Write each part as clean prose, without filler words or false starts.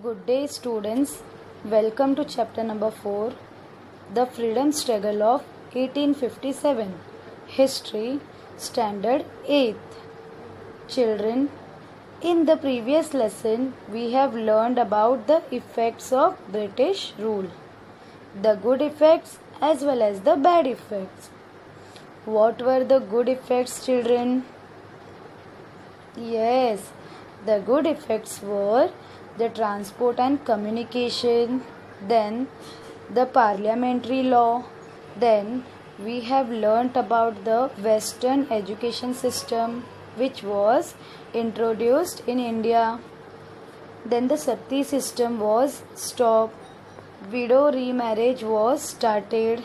Good day, students. Welcome to chapter number 4, The Freedom Struggle of 1857. History, Standard 8th. Children, in the previous lesson, we have learned about the effects of British rule, the good effects as well as the bad effects. What were the good effects, children? Yes, the good effects were the transport and communication, then the parliamentary law, then we have learnt about the Western education system which was introduced in India. Then the Sati system was stopped, widow remarriage was started.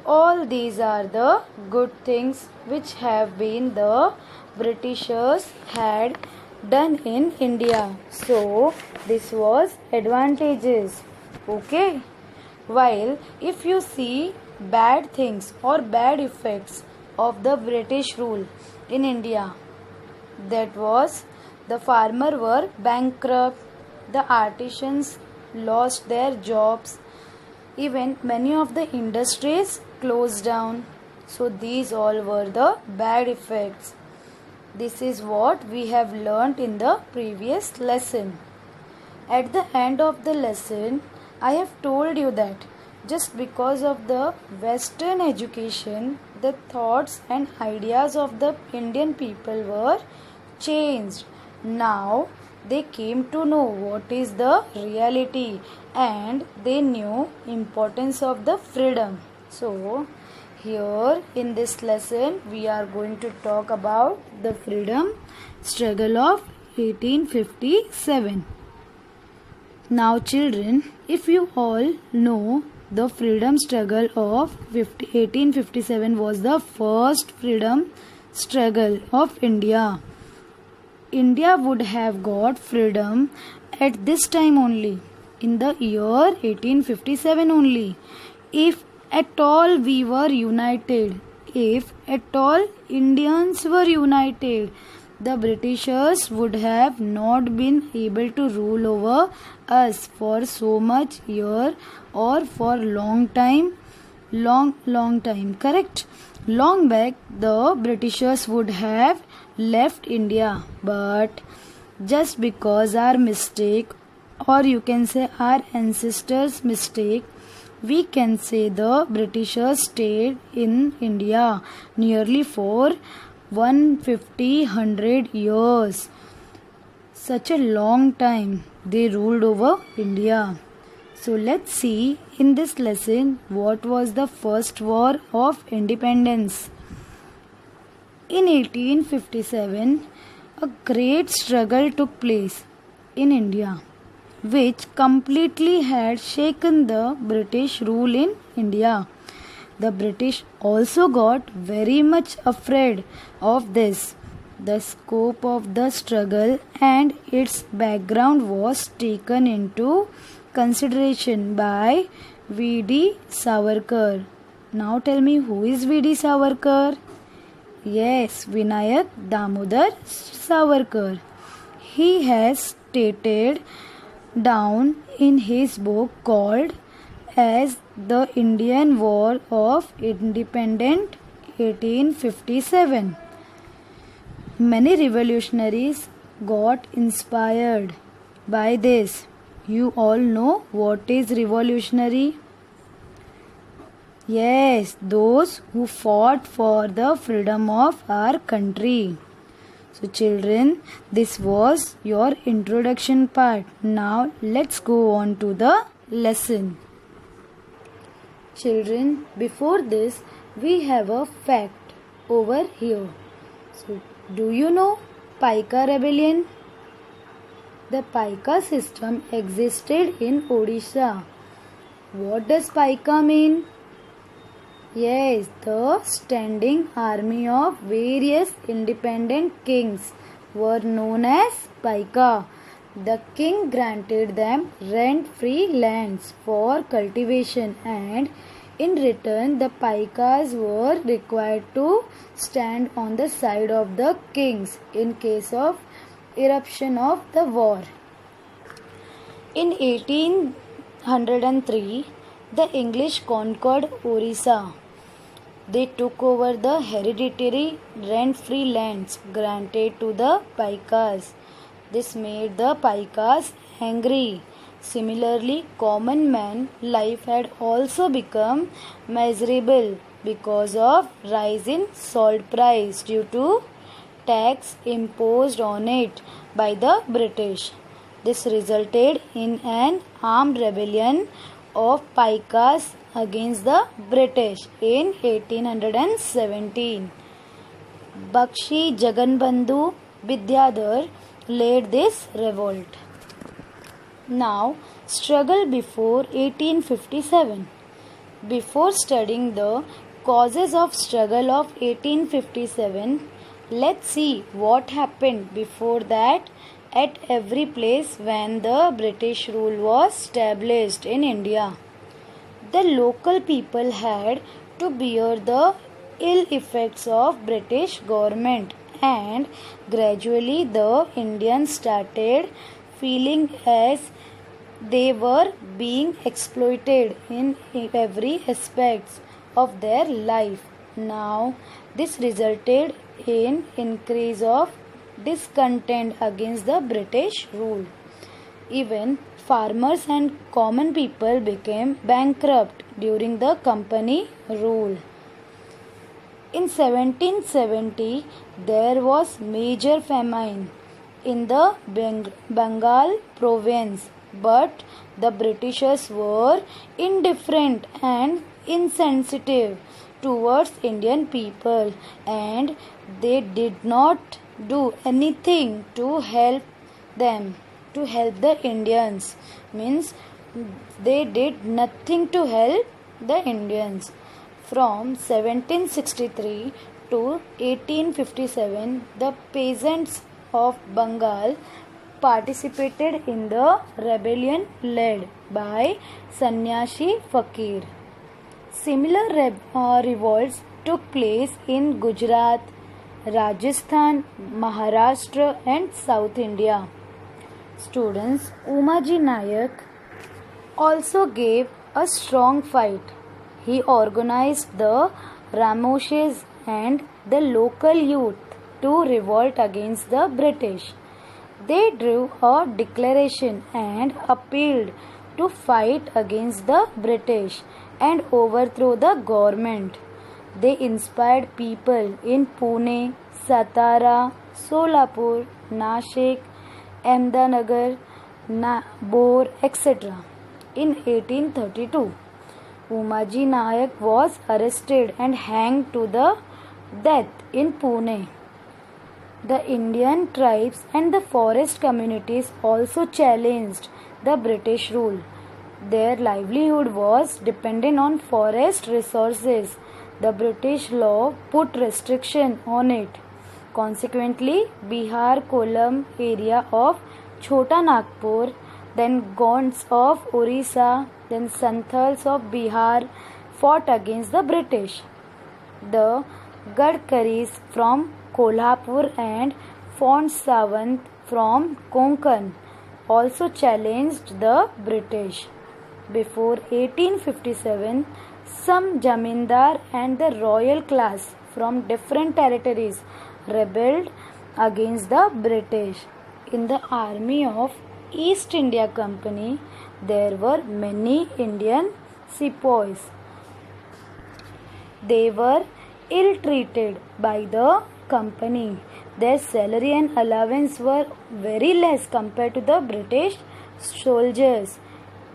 All these are the good things which have been the Britishers had done in India. So this was advantages. Okay. While if you see bad things or bad effects of the British rule in India, that was the farmer were bankrupt, the artisans lost their jobs, even many of the industries closed down. So these all were the bad effects. This is what we have learnt in the previous lesson. At the end of the lesson, I have told you that just because of the Western education, the thoughts and ideas of the Indian people were changed. Now they came to know what is the reality and they knew importance of the freedom. So here in this lesson we are going to talk about the freedom struggle of 1857. Now children, if you all know, the freedom struggle of 1857 was the first freedom struggle of India. India would have got freedom at this time only, in the year 1857 only, if at all we were united, if at all Indians were united, the Britishers would have not been able to rule over us for so much year or for long time, correct? Long back the Britishers would have left India, but just because our mistake, or you can say our ancestors' mistake, we can say the Britishers stayed in India nearly for 100 years. Such a long time they ruled over India. So let's see in this lesson what was the first war of independence. In 1857, a great struggle took place in India, which completely had shaken the British rule in India. The British also got very much afraid of this. The scope of the struggle and its background was taken into consideration by V.D. Savarkar. Now tell me, who is V.D. Savarkar? Yes, Vinayak Damodar Savarkar. He has stated down in his book called as the Indian War of Independence 1857. Many revolutionaries got inspired by this. You all know what is revolutionary? Yes, those who fought for the freedom of our country. So children, this was your introduction part. Now let's go on to the lesson. Children, before this we have a fact over here. So do you know Paika rebellion? The Paika system existed in Odisha. What does Paika mean? Yes, the standing army of various independent kings were known as Paika. The king granted them rent-free lands for cultivation, and in return the Paikas were required to stand on the side of the kings in case of eruption of the war. In 1803, the English conquered Orissa. They took over the hereditary rent-free lands granted to the Paikas. This made the Paikas angry. Similarly, common man life had also become miserable because of rise in salt price due to tax imposed on it by the British. This resulted in an armed rebellion of Paikas against the British in 1817. Bakshi Jaganbandhu Vidyadhar led this revolt. Now, struggle before 1857. Before studying the causes of struggle of 1857, let's see what happened before that at every place when the British rule was established in India. The local people had to bear the ill effects of British government, and gradually the Indians started feeling as they were being exploited in every aspect of their life. Now this resulted in increase of discontent against the British rule. Even farmers and common people became bankrupt during the company rule. In 1770, there was major famine in the Bengal province, but the Britishers were indifferent and insensitive towards Indian people, and they did not do anything to help them, to help the Indians. Means they did nothing to help the Indians. From 1763 to 1857, the peasants of Bengal participated in the rebellion led by Sannyasi Fakir. Similar revolts took place in Gujarat, Rajasthan, Maharashtra and South India. Students, Umaji Nayak also gave a strong fight. He organized the Ramoshes and the local youth to revolt against the British. They drew a declaration and appealed to fight against the British and overthrow the government. They inspired people in Pune, Satara, Solapur, Nashik, Ahmednagar, Bhor, etc. In 1832, Umaji Nayak was arrested and hanged to the death in Pune. The Indian tribes and the forest communities also challenged the British rule. Their livelihood was dependent on forest resources. The British law put restriction on it. Consequently, Bihar Kollam area of Chota Nagpur, then Gonds of Orissa, then Santhals of Bihar fought against the British. The Gadkaris from Kolhapur and Font Savant from Konkan also challenged the British. Before 1857, some Jamindar and the royal class from different territories rebelled against the British. In the army of East India Company, there were many Indian sepoys. They were ill-treated by the company. Their salary and allowance were very less compared to the British soldiers.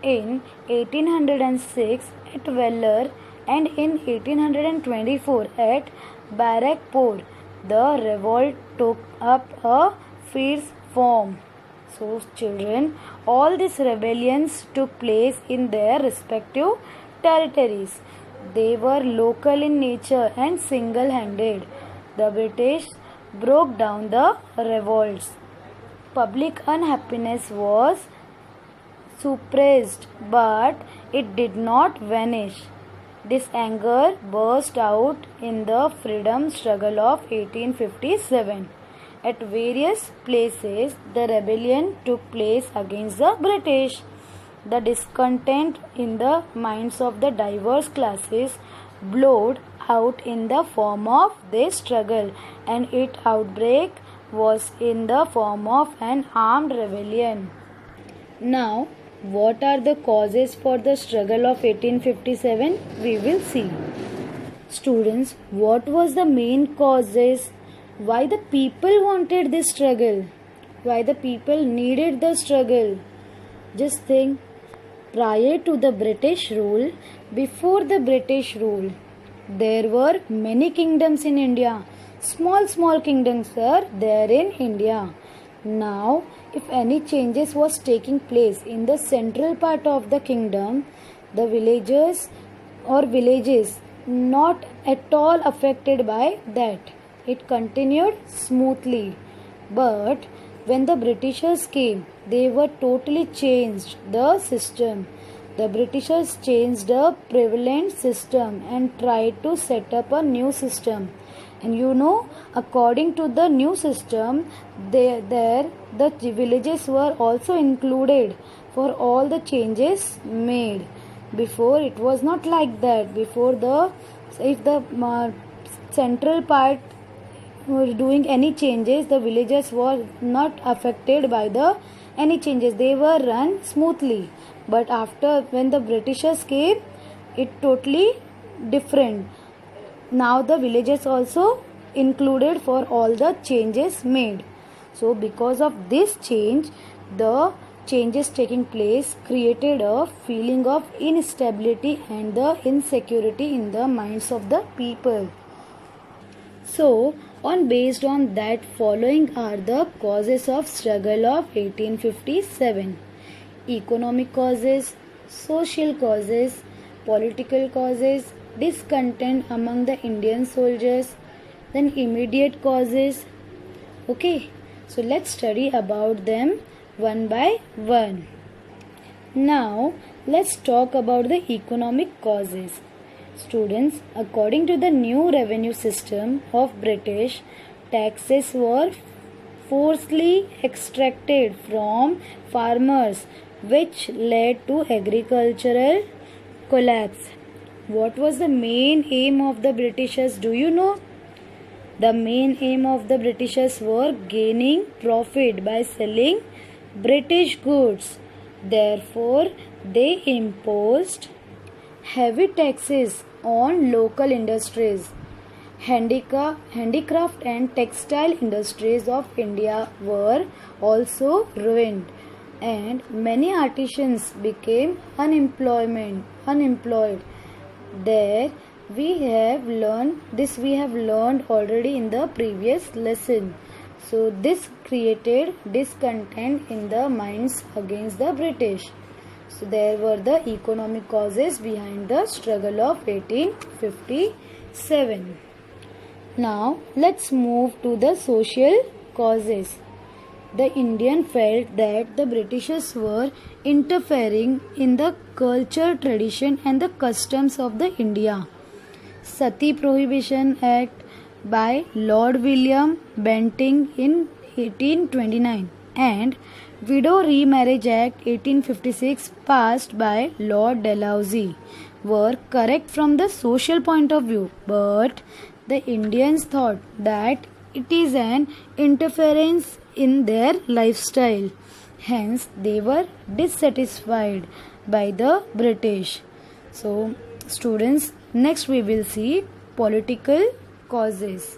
In 1806 at Vellore and in 1824 at Barakpur, the revolt took up a fierce form. So children, all these rebellions took place in their respective territories. They were local in nature and single-handed. The British broke down the revolts. Public unhappiness was suppressed, but it did not vanish. This anger burst out in the freedom struggle of 1857. At various places, the rebellion took place against the British. the discontent in the minds of the diverse classes blowed out in the form of this struggle, and its outbreak was in the form of an armed rebellion. Now, what are the causes for the struggle of 1857? We will see. Students, what was the main causes? Why the people wanted this struggle? Why the people needed the struggle? Just think, prior to the British rule, before the British rule, there were many kingdoms in India. Small kingdoms were there in India. Now, if any changes was taking place in the central part of the kingdom, the villages not at all affected by that. It continued smoothly. But when the Britishers came, they were totally changed the system. The Britishers changed the prevalent system and tried to set up a new system. And according to the new system, the villages were also included for all the changes made. Before it was not like that. Before if the central part were doing any changes, the villages were not affected by any changes. They were run smoothly. But after when the Britishers came, it totally different. Now the villages also included for all the changes made. So because of this change, the changes taking place created a feeling of instability and the insecurity in the minds of the people. So based on that, following are the causes of struggle of 1857. Economic causes, social causes, political causes, discontent among the Indian soldiers, then immediate causes. Okay, so let's study about them one by one. Now, let's talk about the economic causes. Students, according to the new revenue system of British, taxes were forcibly extracted from farmers, which led to agricultural collapse. What was the main aim of the Britishers? Do you know? The main aim of the Britishers were gaining profit by selling British goods. Therefore, they imposed heavy taxes on local industries. Handicraft and textile industries of India were also ruined, and many artisans became unemployed. There we have learned already in the previous lesson. So this created discontent in the minds against the British. So there were the economic causes behind the struggle of 1857. Now let's move to the social causes. The Indian felt that the Britishers were interfering in the culture, tradition and the customs of the India. Sati Prohibition Act by Lord William Bentinck in 1829 and Widow Remarriage Act 1856 passed by Lord Dalhousie were correct from the social point of view, but the Indians thought that it is an interference in their lifestyle. Hence, they were dissatisfied by the British. So, students, next we will see political causes.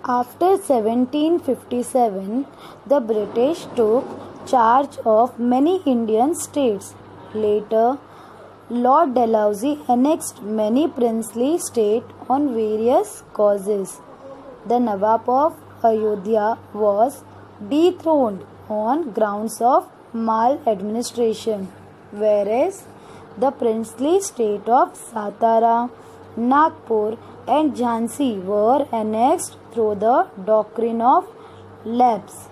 After 1757, the British took charge of many Indian states. Later, Lord Dalhousie annexed many princely states on various causes. The Nawab of Ayodhya was dethroned on grounds of maladministration, whereas the princely state of Satara, Nagpur and Jhansi were annexed through the doctrine of lapse.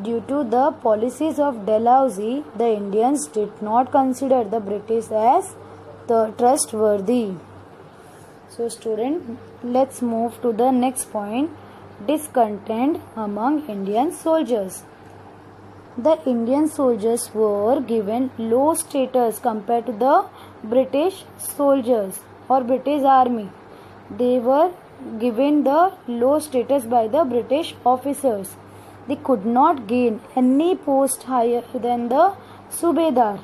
Due to the policies of Dalhousie, the Indians did not consider the British as trustworthy. So student, let's move to the next point, discontent among Indian soldiers. The Indian soldiers were given low status compared to the British soldiers or British army. They were given the low status by the British officers. They could not gain any post higher than the Subedar.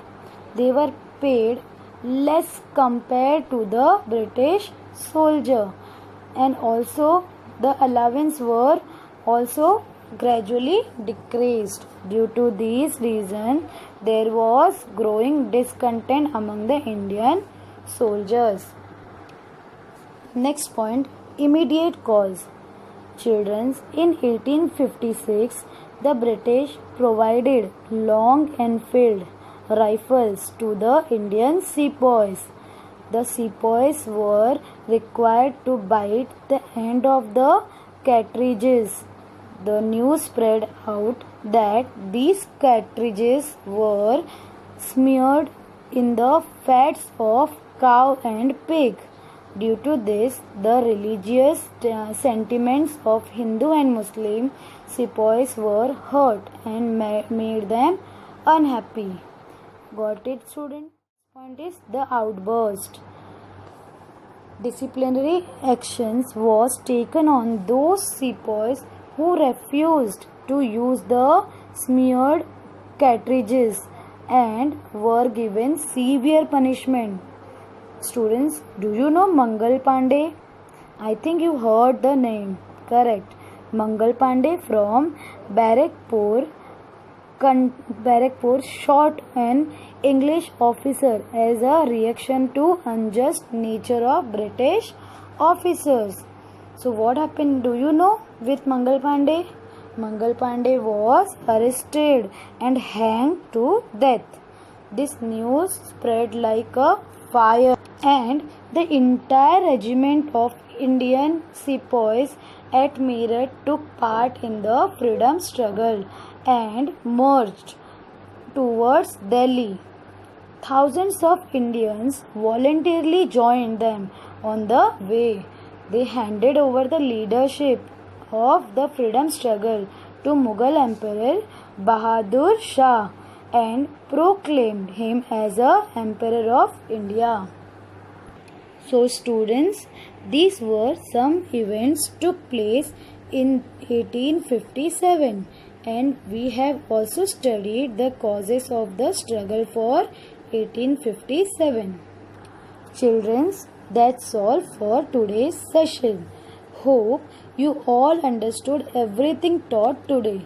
They were paid less compared to the British soldier, and also the allowance were also gradually decreased. Due to these reasons, there was growing discontent among the Indian soldiers. Next point, immediate cause. Children, in 1856, the British provided long Enfield rifles to the Indian sepoys. The sepoys were required to bite the end of the cartridges. The news spread out that these cartridges were smeared in the fats of cow and pig. Due to this, the religious sentiments of Hindu and Muslim sepoys were hurt and made them unhappy. Got it, student? Point is the outburst. Disciplinary actions was taken on those sepoys who refused to use the smeared cartridges and were given severe punishment. Students, do you know Mangal Pandey? I think you heard the name. Correct. Mangal Pandey from Barrackpore shot an English officer as a reaction to unjust nature of British officers. So what happened, do you know, with Mangal Pandey? Mangal Pandey was arrested and hanged to death. This news spread like a fire, and the entire regiment of Indian sepoys at Meerut took part in the freedom struggle and marched towards Delhi. Thousands of Indians voluntarily joined them on the way. They handed over the leadership of the freedom struggle to Mughal Emperor Bahadur Shah and proclaimed him as the Emperor of India. So students, these were some events took place in 1857, and we have also studied the causes of the struggle for 1857. Children, that's all for today's session. Hope you all understood everything taught today.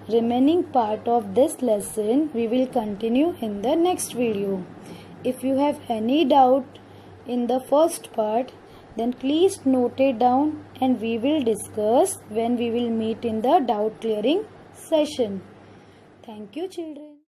Remaining part of this lesson we will continue in the next video. If you have any doubt in the first part, then please note it down and we will discuss when we will meet in the doubt clearing session. Thank you, children.